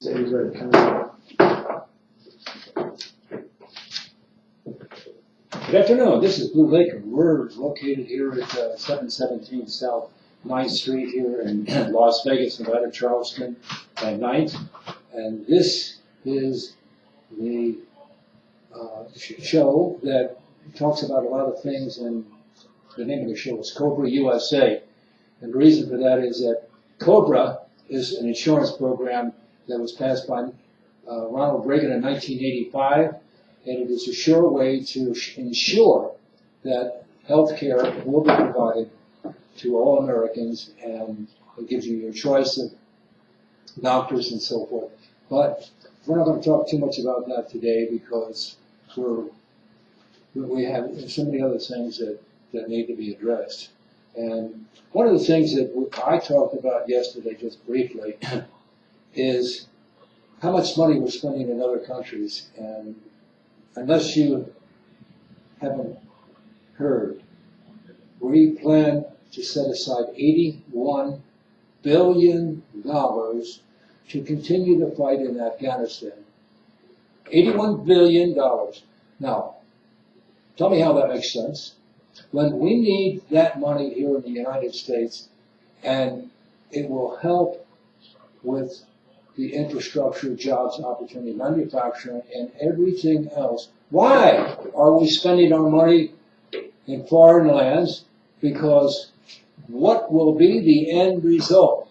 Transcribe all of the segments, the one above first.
Good afternoon. This is Blu Laker. We're located here at 717 South 9th Street here in Las Vegas, Nevada, Charleston, and 9th. And this is the show that talks about a lot of things, and the name of the show is Cobra USA. And the reason for that is that Cobra is an insurance program that was passed by Ronald Reagan in 1985, and it is a sure way to ensure that health care will be provided to all Americans, and it gives you your choice of doctors and so forth. But we're not going to talk too much about that today because we have so many other things that need to be addressed. And one of the things that I talked about yesterday, just briefly, is how much money we're spending in other countries. And unless you haven't heard, we plan to set aside $81 billion to continue the fight in Afghanistan. $81 billion. Now, tell me how that makes sense. When we need that money here in the United States, and it will help with the infrastructure, jobs, opportunity, manufacturing, and everything else. Why are we spending our money in foreign lands? Because what will be the end result?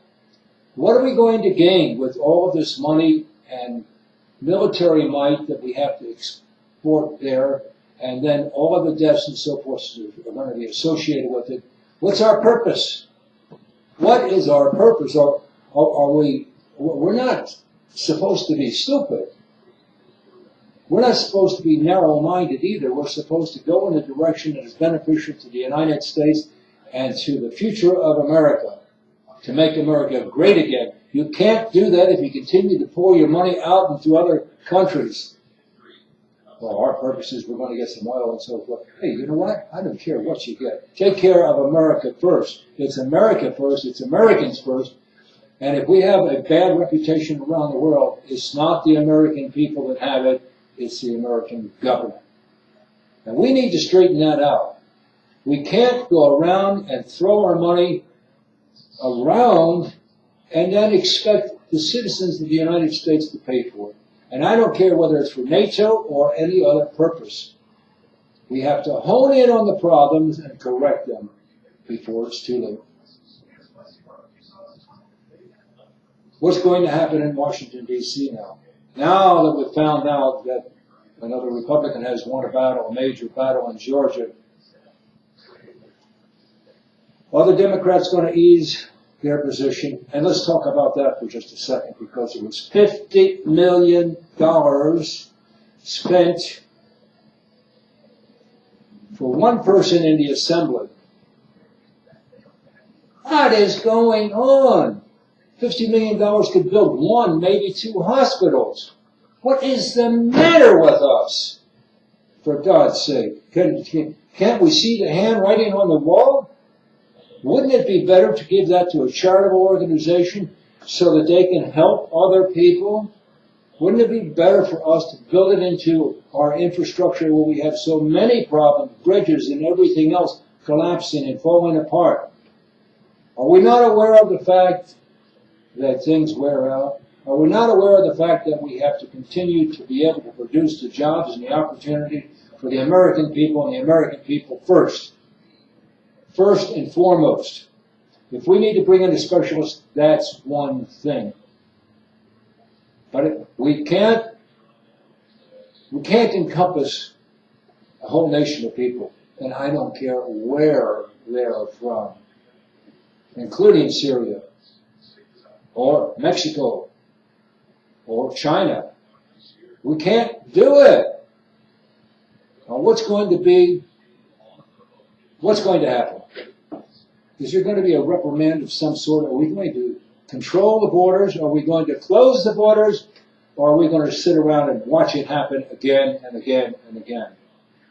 What are we going to gain with all of this money and military might that we have to export there, and then all of the deaths and so forth are going to be associated with it? What's our purpose? What is our purpose? We're not supposed to be stupid. We're not supposed to be narrow-minded either. We're supposed to go in the direction that is beneficial to the United States and to the future of America, to make America great again. You can't do that if you continue to pour your money out into other countries. Well, our purpose is we're going to get some oil and so forth. Hey, you know what? I don't care what you get. Take care of America first. It's America first. It's Americans first. And if we have a bad reputation around the world, it's not the American people that have it, it's the American government. And we need to straighten that out. We can't go around and throw our money around and then expect the citizens of the United States to pay for it. And I don't care whether it's for NATO or any other purpose. We have to hone in on the problems and correct them before it's too late. What's going to happen in Washington, D.C. now? Now that we've found out that another Republican has won a major battle in Georgia, are the Democrats going to ease their position? And let's talk about that for just a second, because it was $50 million spent for one person in the assembly. What is going on? $50 million could build one, maybe two hospitals. What is the matter with us? For God's sake, can't we see the handwriting on the wall? Wouldn't it be better to give that to a charitable organization so that they can help other people? Wouldn't it be better for us to build it into our infrastructure where we have so many problems, bridges and everything else collapsing and falling apart? Are we not aware of the fact that things wear out? Are we not aware of the fact that we have to continue to be able to produce the jobs and the opportunity for the American people, and the American people first? First and foremost. If we need to bring in a specialist, that's one thing. But we can't encompass a whole nation of people, and I don't care where they're from, including Syria, or Mexico, or China. We can't do it. Now, what's going to happen? Is there going to be a reprimand of some sort? Are we going to control the borders? Are we going to close the borders? Or are we going to sit around and watch it happen again and again and again?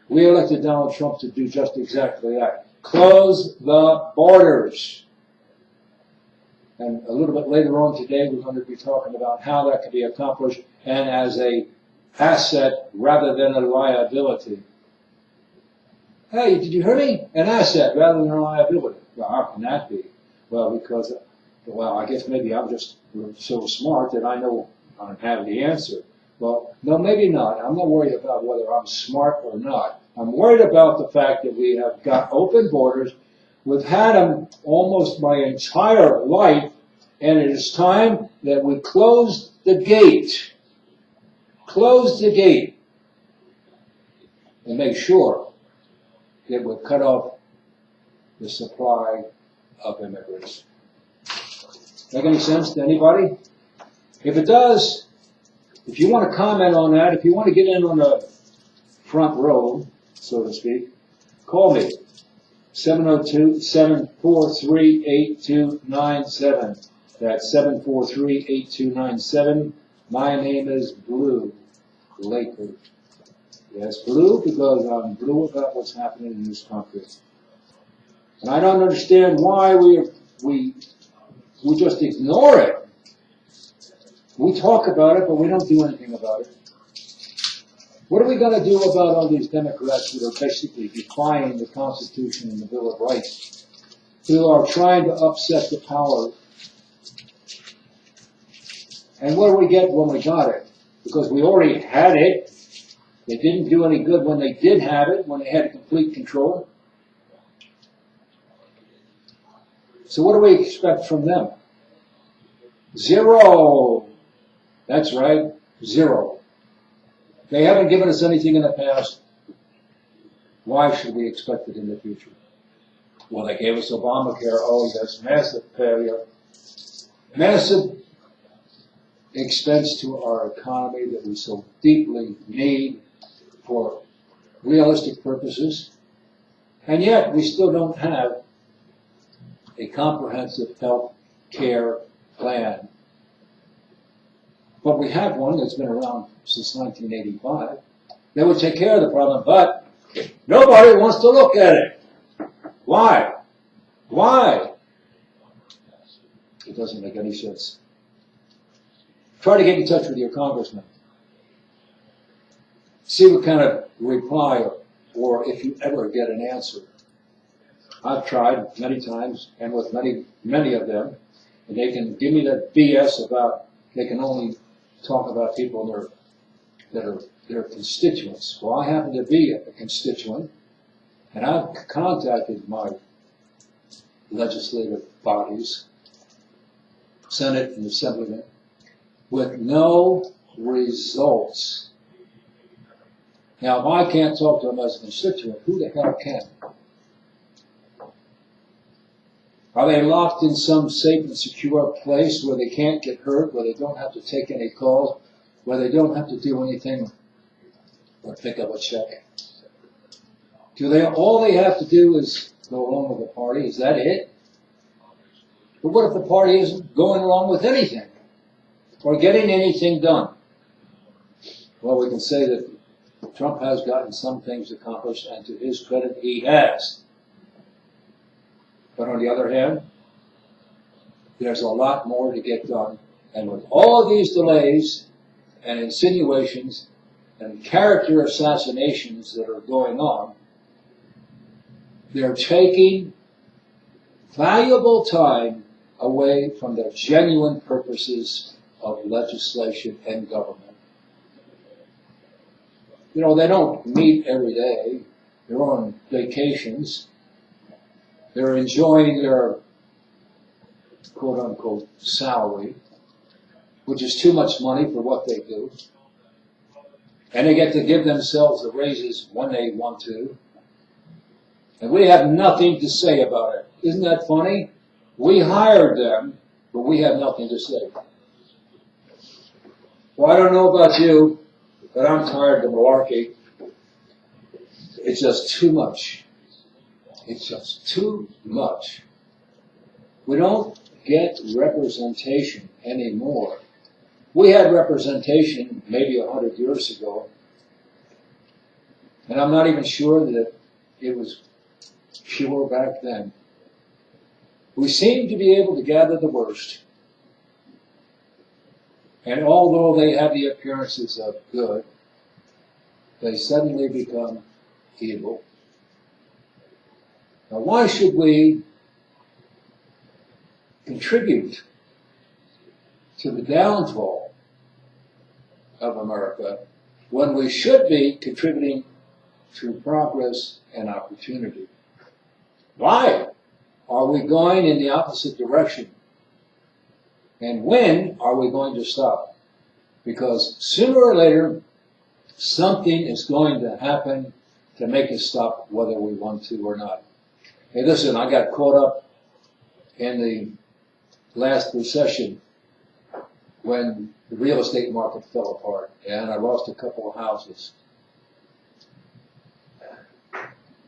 We elected Donald Trump to do just exactly that. Close the borders. And a little bit later on today, we're going to be talking about how that can be accomplished and as a asset rather than a liability. Hey, did you hear me? An asset rather than a liability. Well, how can that be? Well, because, I guess maybe I'm just so smart that I know I have the answer. Well, no, maybe not. I'm not worried about whether I'm smart or not. I'm worried about the fact that we have got open borders. We've had them almost my entire life, and it is time that we close the gate. Close the gate and make sure that we cut off the supply of immigrants. Make any sense to anybody? If it does, if you want to comment on that, if you want to get in on the front row, so to speak, call me. 702-743-8297. That's 743-8297. My name is Blu Laker. Yes, blue because I'm blue about what's happening in this country. And I don't understand why we just ignore it. We talk about it, but we don't do anything about it. What are we going to do about all these Democrats that are basically defying the Constitution and the Bill of Rights, who are trying to upset the power? And what do we get when we got it? Because we already had it. It didn't do any good when they did have it, when they had complete control. So what do we expect from them? Zero. That's right, zero. They haven't given us anything in the past. Why should we expect it in the future? Well, they gave us Obamacare. Oh, that's massive failure. Massive expense to our economy that we so deeply need for realistic purposes. And yet, we still don't have a comprehensive health care plan. But we have one that's been around since 1985 that would take care of the problem, but nobody wants to look at it. Why? Why? It doesn't make any sense. Try to get in touch with your congressman. See what kind of reply or if you ever get an answer. I've tried many times and with many of them, and they can give me that BS about they can only talk about people that are their constituents. Well, I happen to be a constituent, and I've contacted my legislative bodies, Senate and Assemblymen, with no results. Now, if I can't talk to them as a constituent, who the hell can? Are they locked in some safe and secure place where they can't get hurt, where they don't have to take any calls, where they don't have to do anything but pick up a check? All they have to do is go along with the party? Is that it? But what if the party isn't going along with anything or getting anything done? Well, we can say that Trump has gotten some things accomplished, and to his credit, he has. But on the other hand, there's a lot more to get done. And with all of these delays and insinuations and character assassinations that are going on, they're taking valuable time away from the genuine purposes of legislation and government. You know, they don't meet every day. They're on vacations. They're enjoying their quote-unquote salary, which is too much money for what they do. And they get to give themselves the raises when they want to. And we have nothing to say about it. Isn't that funny? We hired them, but we have nothing to say. Well, I don't know about you, but I'm tired of the malarkey. It's just too much. It's just too much. We don't get representation anymore. We had representation maybe 100 years ago, and I'm not even sure that it was pure back then. who seem to be able to gather the worst. And although they have the appearances of good, they suddenly become evil. Now, why should we contribute to the downfall of America when we should be contributing to progress and opportunity? Why are we going in the opposite direction? And when are we going to stop? Because sooner or later, something is going to happen to make us stop whether we want to or not. Hey, listen, I got caught up in the last recession when the real estate market fell apart and I lost a couple of houses.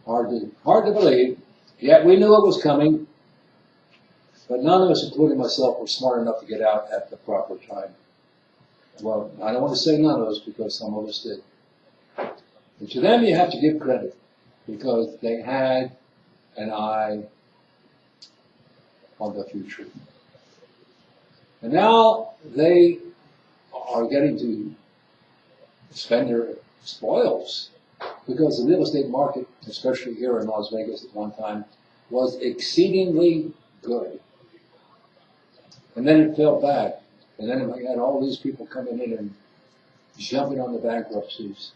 Hard to believe. Yet we knew it was coming, but none of us, including myself, were smart enough to get out at the proper time. Well, I don't want to say none of us because some of us did. But to them you have to give credit because they had an eye on the future. And now they are getting to spend their spoils because the real estate market, especially here in Las Vegas at one time, was exceedingly good. And then it fell back. And then we had all these people coming in and jumping on the bankruptcies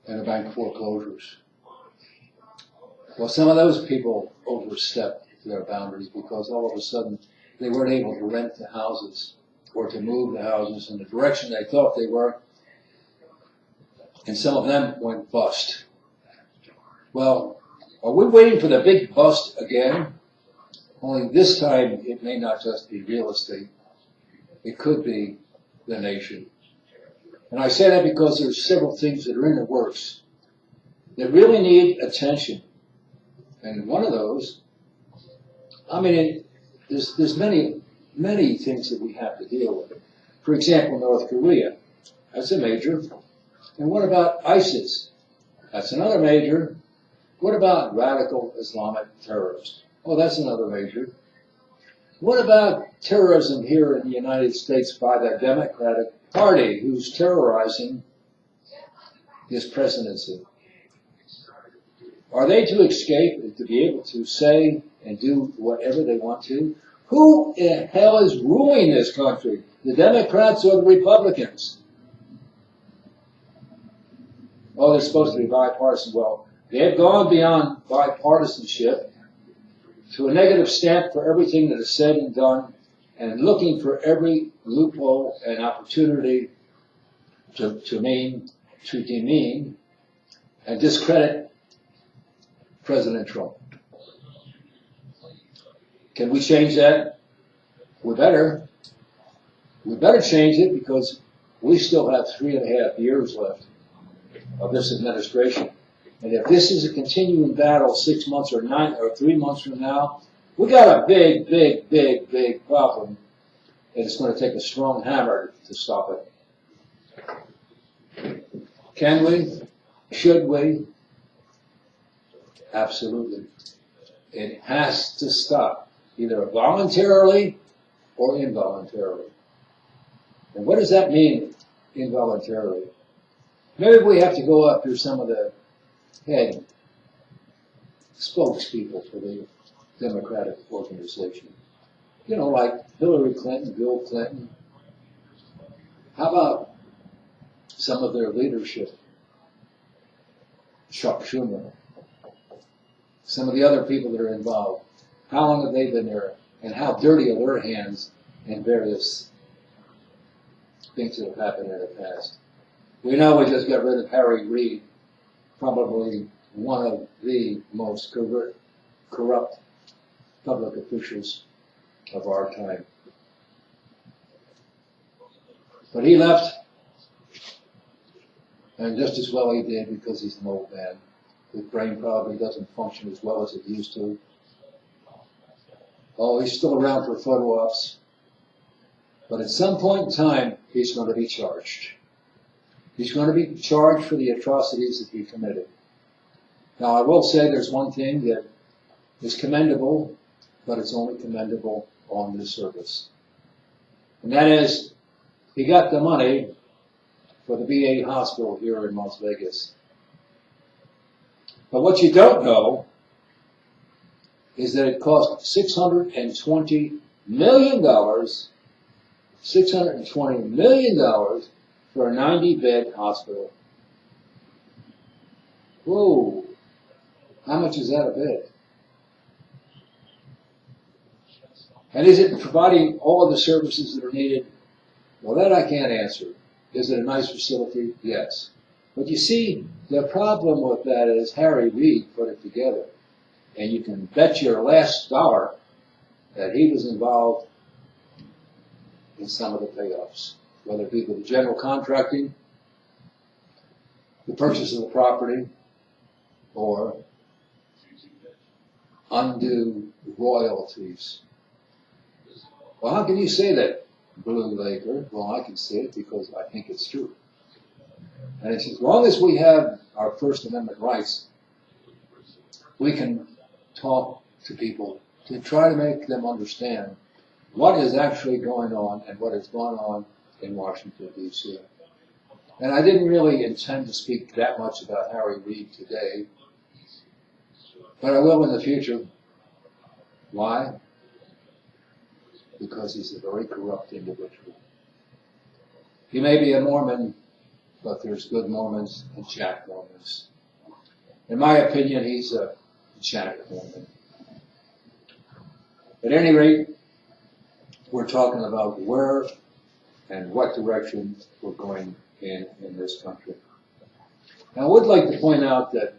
and the bank foreclosures. Well, some of those people overstepped their boundaries because all of a sudden they weren't able to rent the houses or to move the houses in the direction they thought they were. And some of them went bust. Well, are we waiting for the big bust again? Only this time it may not just be real estate. It could be the nation. And I say that because there's several things that are in the works that really need attention. And one of those, I mean, there's many things that we have to deal with. For example, North Korea, that's a major. And what about ISIS? That's another major. What about radical Islamic terrorists? Oh, that's another major. What about terrorism here in the United States by the Democratic Party, who's terrorizing his presidency? Are they to escape, to be able to say and do whatever they want to? Who the hell is ruling this country? The Democrats or the Republicans? Oh, they're supposed to be bipartisan. Well, they've gone beyond bipartisanship to a negative stamp for everything that is said and done, and looking for every loophole and opportunity to demean and discredit President Trump. Can we change that? We better. We better change it because we still have 3.5 years left of this administration. And if this is a continuing battle 6 months or 9 or 3 months from now, we got a big problem. And it's going to take a strong hammer to stop it. Can we? Should we? Absolutely. It has to stop, either voluntarily or involuntarily. And what does that mean, involuntarily? Maybe we have to go after some of the head spokespeople for the Democratic organization. You know, like Hillary Clinton, Bill Clinton. How about some of their leadership? Chuck Schumer. Some of the other people that are involved. How long have they been there? And how dirty are their hands in various things that have happened in the past? We know we just got rid of Harry Reid, probably one of the most corrupt public officials of our time. But he left, and just as well he did because he's an old man. His brain probably doesn't function as well as it used to. Oh, he's still around for photo ops. But at some point in time, he's going to be charged. He's going to be charged for the atrocities that he committed. Now, I will say there's one thing that is commendable, but it's only commendable on this service. And that is, he got the money for the VA hospital here in Las Vegas. But what you don't know is that it cost $620 million, $620 million for a 90-bed hospital. Whoa, how much is that a bed? And is it providing all of the services that are needed? Well, that I can't answer. Is it a nice facility? Yes. But you see, the problem with that is Harry Reid put it together. And you can bet your last dollar that he was involved in some of the payoffs, whether it be with the general contracting, the purchase of the property, or undue royalties. Well, how can you say that, Blu Laker? Well, I can say it because I think it's true. And it's, as long as we have our First Amendment rights, we can talk to people to try to make them understand what is actually going on and what has gone on in Washington, D.C. And I didn't really intend to speak that much about Harry Reid today, but I will in the future. Why? Because he's a very corrupt individual. He may be a Mormon, but there's good Mormons and Jack Mormons. In my opinion, he's a Jack Mormon. At any rate, we're talking about where and what direction we're going in this country. Now, I would like to point out that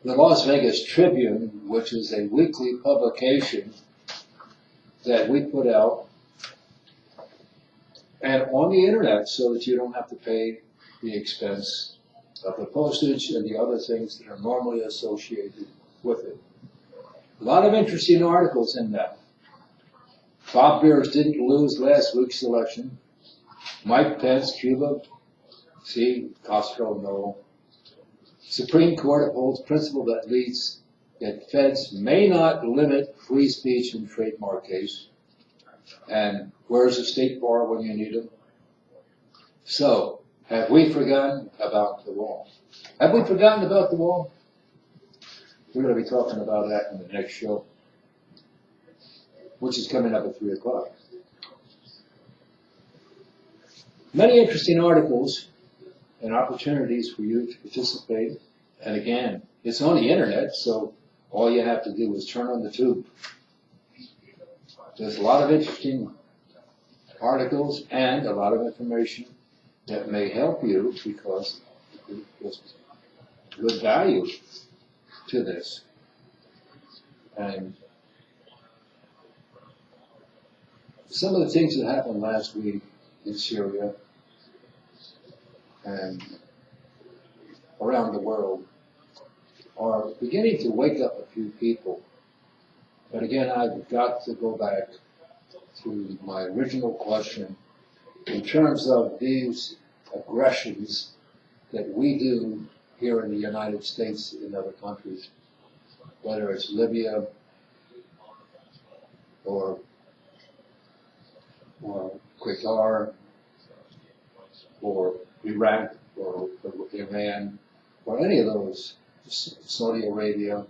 the Las Vegas Tribune, which is a weekly publication that we put out and on the internet so that you don't have to pay the expense of the postage and the other things that are normally associated with it. A lot of interesting articles in that. Bob Beers didn't lose last week's election. Mike Pence, Cuba, see, Castro, no. Supreme Court upholds principle that leads that feds may not limit free speech in trademark case. And where's the state bar when you need them? So, have we forgotten about the wall? Have we forgotten about the wall? We're going to be talking about that in the next show, which is coming up at 3 o'clock. Many interesting articles and opportunities for you to participate. And again, it's on the internet, so all you have to do is turn on the tube. There's a lot of interesting articles and a lot of information that may help you because there's good value to this. And some of the things that happened last week in Syria and around the world are beginning to wake up a few people. But again, I've got to go back to my original question in terms of these aggressions that we do here in the United States and other countries, whether it's Libya or Qatar or Iraq or Iran or any of those, Saudi Arabia,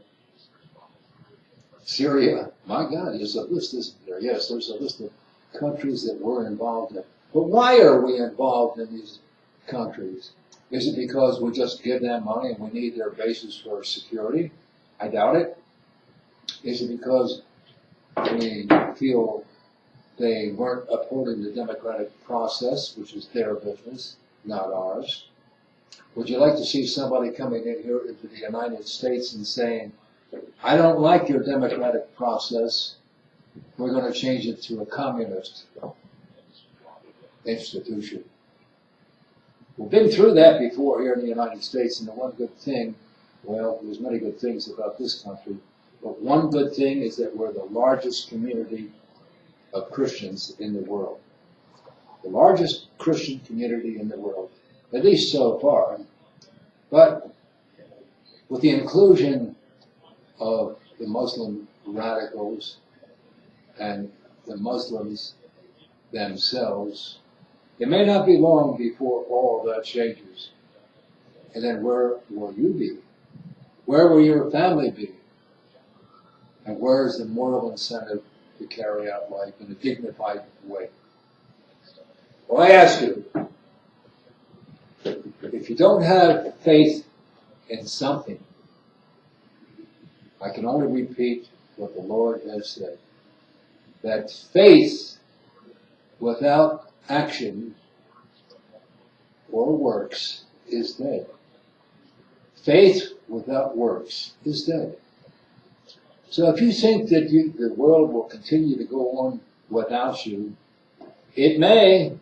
Syria. My God, there's a list, isn't there? Yes, there's a list of countries that we're involved in. But why are we involved in these countries? Is it because we just give them money and we need their bases for security? I doubt it. Is it because we feel they weren't upholding the democratic process, which is their business, not ours? Would you like to see somebody coming in here into the United States and saying, I don't like your democratic process, we're going to change it to a communist institution? We've been through that before here in the United States, and the one good thing, well, there's many good things about this country, but one good thing is that we're the largest community of Christians in the world. The largest Christian community in the world, at least so far. But with the inclusion of the Muslim radicals and the Muslims themselves, it may not be long before all of that changes. And then where will you be? Where will your family be? And where is the moral incentive to carry out life in a dignified way? Well, I ask you, if you don't have faith in something, I can only repeat what the Lord has said, that faith without action or works is dead. Faith without works is dead. So if you think that the world will continue to go on without you, it may.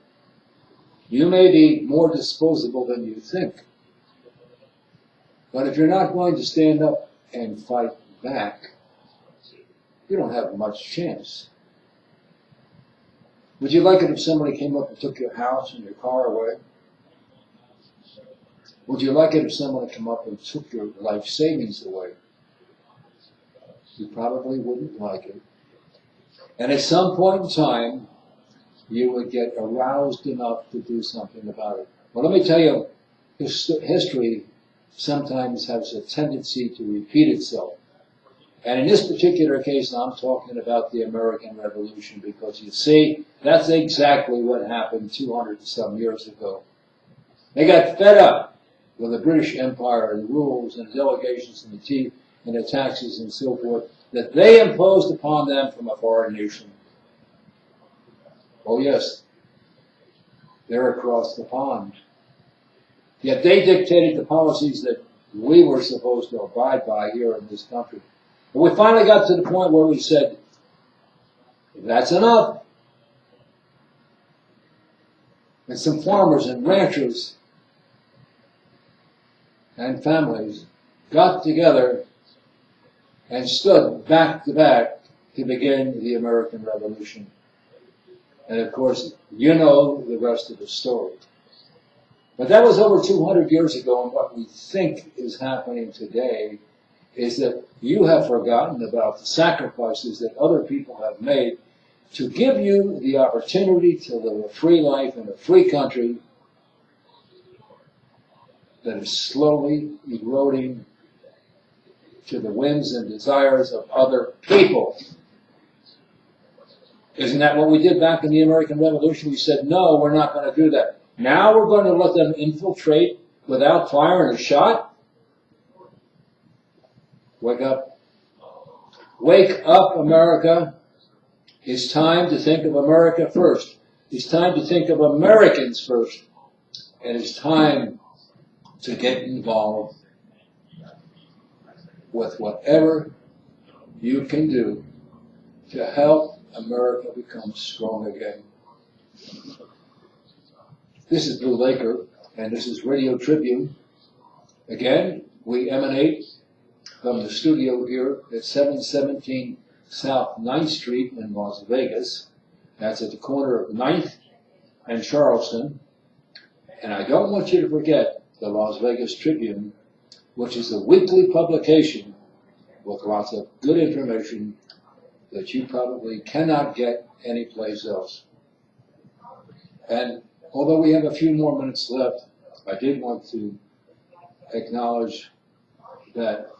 You may be more disposable than you think. But if you're not going to stand up and fight back, you don't have much chance. Would you like it if somebody came up and took your house and your car away? Would you like it if someone came up and took your life savings away? You probably wouldn't like it. And at some point in time, you would get aroused enough to do something about it. Well, let me tell you, history sometimes has a tendency to repeat itself. And in this particular case, I'm talking about the American Revolution, because you see, that's exactly what happened 200 and some years ago. They got fed up with the British Empire and the rules and the delegations and the taxes and so forth that they imposed upon them from a foreign nation. Oh yes, they're across the pond. Yet they dictated the policies that we were supposed to abide by here in this country. And we finally got to the point where we said, that's enough. And some farmers and ranchers and families got together and stood back to back to begin the American Revolution. And of course, you know the rest of the story. But that was over 200 years ago, and what we think is happening today is that you have forgotten about the sacrifices that other people have made to give you the opportunity to live a free life in a free country that is slowly eroding to the whims and desires of other people. Isn't that what we did back in the American Revolution? We said, no, we're not going to do that. Now we're going to let them infiltrate without firing a shot? Wake up. Wake up, America. It's time to think of America first. It's time to think of Americans first. And it's time to get involved with whatever you can do to help America becomes strong again. This is Blu Laker, and this is Radio Tribune. Again, we emanate from the studio here at 717 South 9th Street in Las Vegas. That's at the corner of 9th and Charleston. And I don't want you to forget the Las Vegas Tribune, which is a weekly publication with lots of good information that you probably cannot get anyplace else. And although we have a few more minutes left, I did want to acknowledge that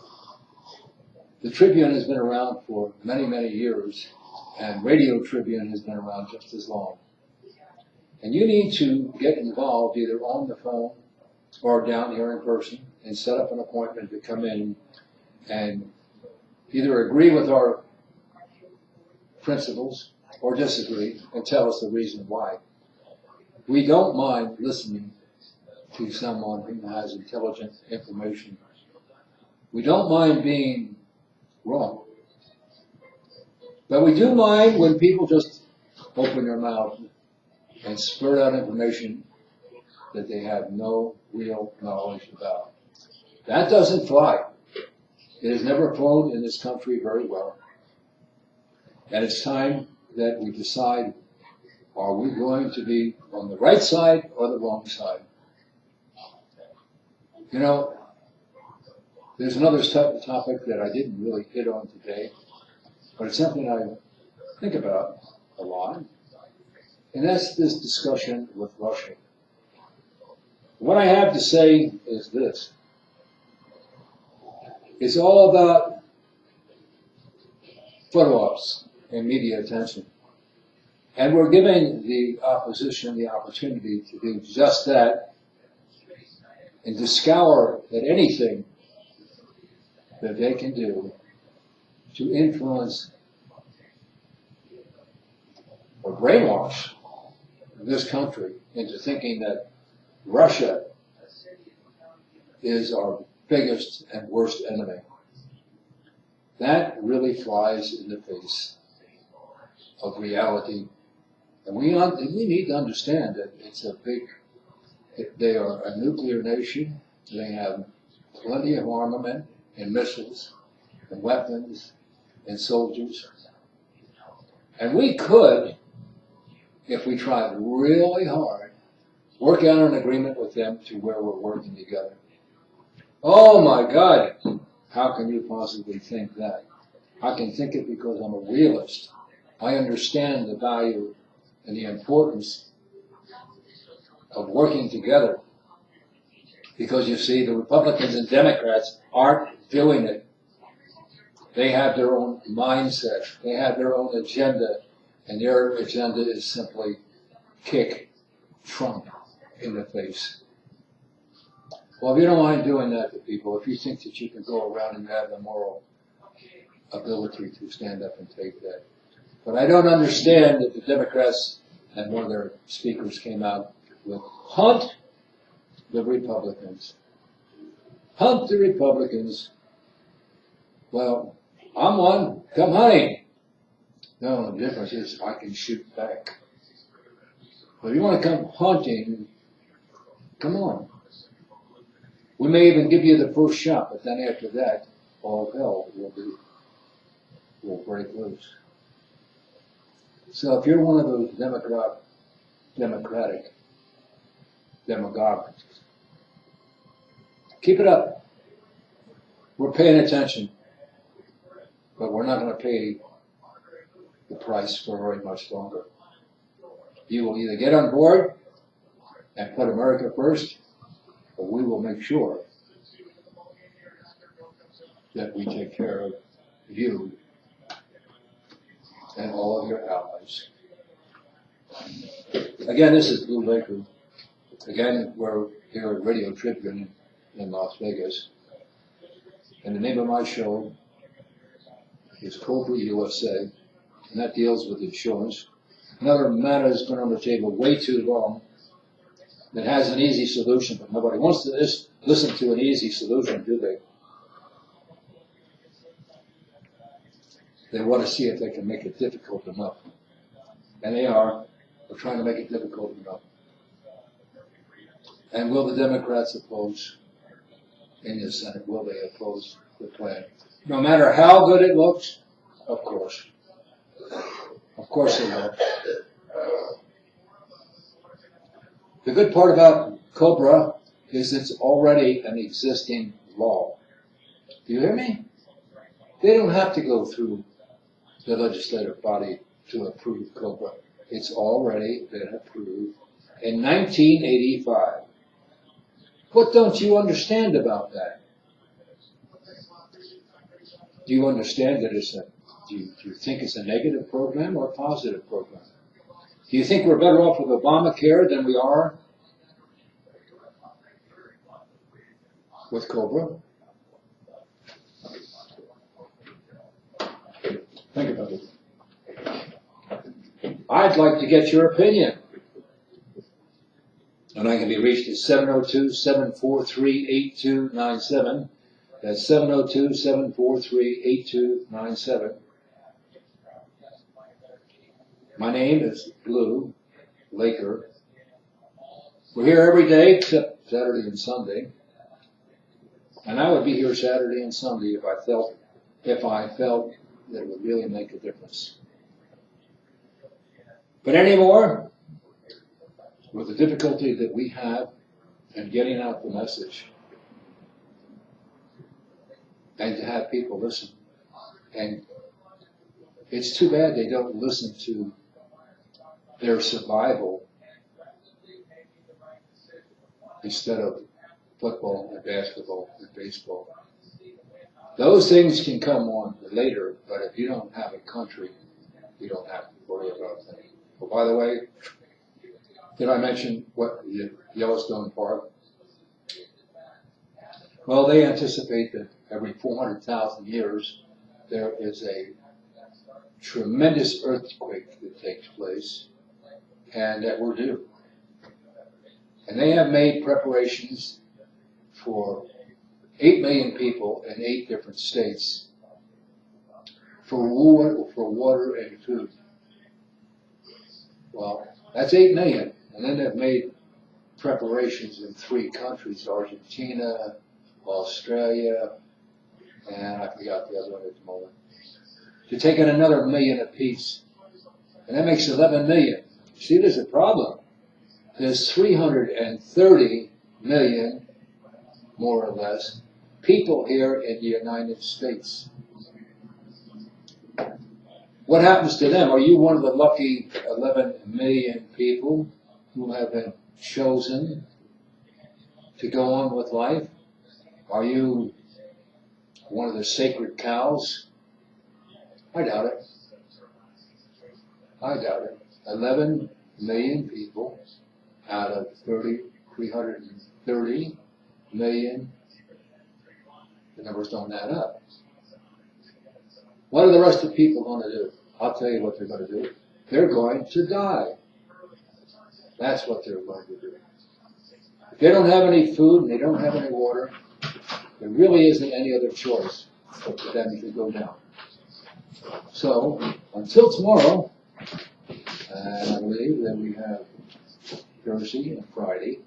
the Tribune has been around for many, many years, and Radio Tribune has been around just as long. And you need to get involved either on the phone or down here in person and set up an appointment to come in and either agree with our principles or disagree and tell us the reason why. We don't mind listening to someone who has intelligent information. We don't mind being wrong. But we do mind when people just open their mouth and spurt out information that they have no real knowledge about. That doesn't fly. It has never flown in this country very well. And it's time that we decide, are we going to be on the right side or the wrong side? You know, There's another topic that I didn't really hit on today, but it's something I think about a lot, and that's this discussion with Russia. What I have to say is this. It's all about photo-ops and media attention. And we're giving the opposition the opportunity to do just that and to scour at anything that they can do to influence or brainwash this country into thinking that Russia is our biggest and worst enemy. That really flies in the face of reality. And we need to understand that it's a big, they are a nuclear nation. They have plenty of armament and missiles and weapons and soldiers. And we could, if we tried really hard, work out an agreement with them to where we're working together. Oh my God, how can you possibly think that? I can think it because I'm a realist. I understand the value and the importance of working together. Because you see, the Republicans and Democrats aren't doing it. They have their own mindset. They have their own agenda. And their agenda is simply kick Trump in the face. Well, if you don't mind doing that to people, if you think that you can go around and have the moral ability to stand up and take that. But I don't understand that the Democrats and one of their speakers came out with hunt the Republicans. Hunt the Republicans. Well, I'm one. Come hunting. No, the difference is I can shoot back. But if you want to come hunting, come on. We may even give you the first shot, but then after that, all hell will break loose. So if you're one of those democratic demagogues, keep it up. We're paying attention, but we're not going to pay the price for very much longer. You will either get on board and put America first, or we will make sure that we take care of you and all of your allies. Again, this is Blu Laker. Again, we're here at Radio Tribune in Las Vegas. And the name of my show is Cobra USA, and that deals with insurance. Another matter has been on the table way too long that has an easy solution, but nobody wants to listen to an easy solution, do they? They want to see if they can make it difficult enough. And they are. They're trying to make it difficult enough. And will the Democrats oppose in the Senate? Will they oppose the plan? No matter how good it looks, of course. Of course they will. The good part about Cobra is it's already an existing law. Do you hear me? They don't have to go through the legislative body to approve Cobra. It's already been approved in 1985. What don't you understand about that? Do you understand that it's do you think it's a negative program or a positive program? Do you think we're better off with Obamacare than we are with Cobra? Think about it. I'd like to get your opinion. And I can be reached at 702-743-8297. That's 702-743-8297. My name is Blu Laker. We're here every day except Saturday and Sunday. And I would be here Saturday and Sunday if I felt that it would really make a difference. But anymore, with the difficulty that we have in getting out the message, and to have people listen. And it's too bad they don't listen to their survival instead of football and basketball and baseball. Those things can come on later, but if you don't have a country, you don't have to worry about them. Oh, by the way, did I mention what Yellowstone Park? Well, they anticipate that every 400,000 years there is a tremendous earthquake that takes place, and that we're due. And they have made preparations for 8 million people in 8 different states for water and food. Well, that's 8 million. And then they've made preparations in 3 countries, Argentina, Australia, and I forgot the other one at the moment, to take in another million apiece. And that makes 11 million. See, there's a problem. There's 330 million, more or less, people here in the United States. What happens to them? Are you one of the lucky 11 million people who have been chosen to go on with life? Are you one of the sacred cows? I doubt it. I doubt it. 11 million people out of 330 million. The numbers don't add up. What are the rest of the people going to do? I'll tell you what they're going to do. They're going to die. That's what they're going to do. If they don't have any food and they don't have any water, there really isn't any other choice but for them to go down. So, until tomorrow, and I believe that we have Thursday and Friday.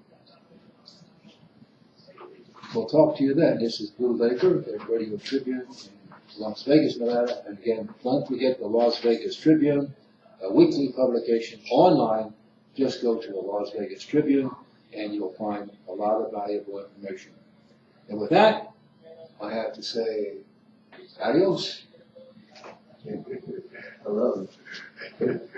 We'll talk to you then. This is Blu Laker at Radio Tribune in Las Vegas, Nevada. And again, don't forget the Las Vegas Tribune, a weekly publication online. Just go to the Las Vegas Tribune and you'll find a lot of valuable information. And with that, I have to say adios. I love it.